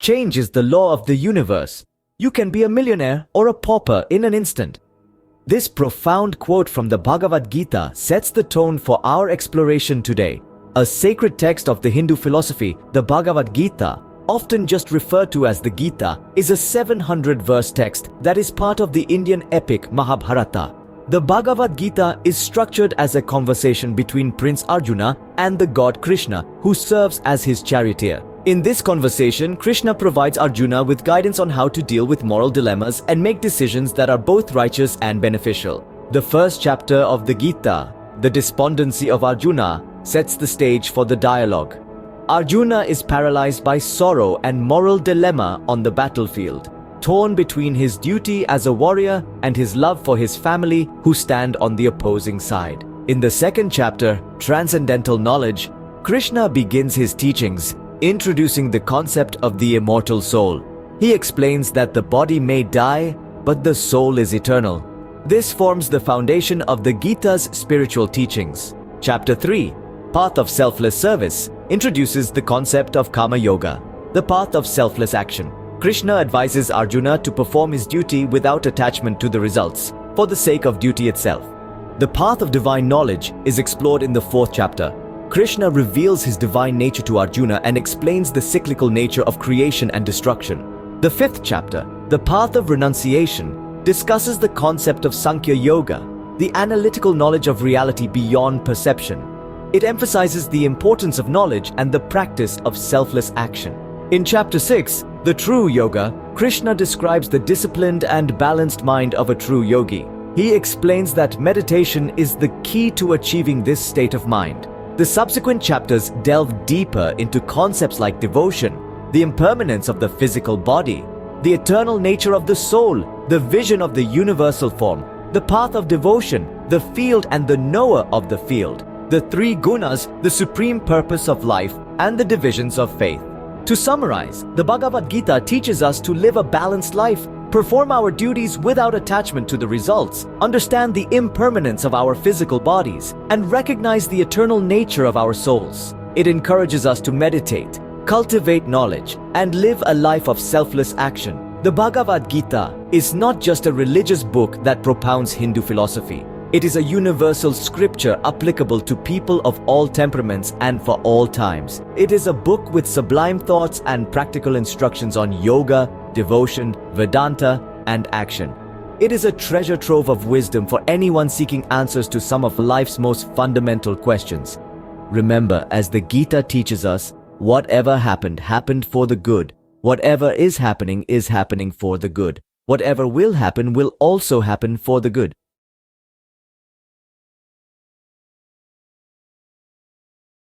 Change is the law of the universe. You can be a millionaire or a pauper in an instant. This profound quote from the Bhagavad Gita sets the tone for our exploration today. A sacred text of the Hindu philosophy, the Bhagavad Gita, often just referred to as the Gita, is a 700-verse text that is part of the Indian epic Mahabharata. The Bhagavad Gita is structured as a conversation between Prince Arjuna and the god Krishna, who serves as his charioteer. In this conversation, Krishna provides Arjuna with guidance on how to deal with moral dilemmas and make decisions that are both righteous and beneficial. The first chapter of the Gita, the Despondency of Arjuna, sets the stage for the dialogue. Arjuna is paralyzed by sorrow and moral dilemma on the battlefield, torn between his duty as a warrior and his love for his family who stand on the opposing side. In the second chapter, Transcendental Knowledge, Krishna begins his teachings, introducing the concept of the immortal soul. He explains that the body may die, but the soul is eternal. This forms the foundation of the Gita's spiritual teachings. Chapter 3, Path of Selfless Service, introduces the concept of Karma Yoga, the path of selfless action. Krishna advises Arjuna to perform his duty without attachment to the results, for the sake of duty itself. The path of divine knowledge is explored in the fourth chapter. Krishna reveals his divine nature to Arjuna and explains the cyclical nature of creation and destruction. The fifth chapter, the Path of Renunciation, discusses the concept of Sankhya Yoga, the analytical knowledge of reality beyond perception. It emphasizes the importance of knowledge and the practice of selfless action. In chapter 6, the True Yoga, Krishna describes the disciplined and balanced mind of a true yogi. He explains that meditation is the key to achieving this state of mind. The subsequent chapters delve deeper into concepts like devotion, the impermanence of the physical body, the eternal nature of the soul, the vision of the universal form, the path of devotion, the field and the knower of the field, the three gunas, the supreme purpose of life, and the divisions of faith. To summarize, the Bhagavad Gita teaches us to live a balanced life, perform our duties without attachment to the results, understand the impermanence of our physical bodies, and recognize the eternal nature of our souls. It encourages us to meditate, cultivate knowledge, and live a life of selfless action. The Bhagavad Gita is not just a religious book that propounds Hindu philosophy. It is a universal scripture applicable to people of all temperaments and for all times. It is a book with sublime thoughts and practical instructions on yoga, devotion, Vedanta, and action. It is a treasure trove of wisdom for anyone seeking answers to some of life's most fundamental questions. Remember, as the Gita teaches us, whatever happened, happened for the good. Whatever is happening for the good. Whatever will happen will also happen for the good.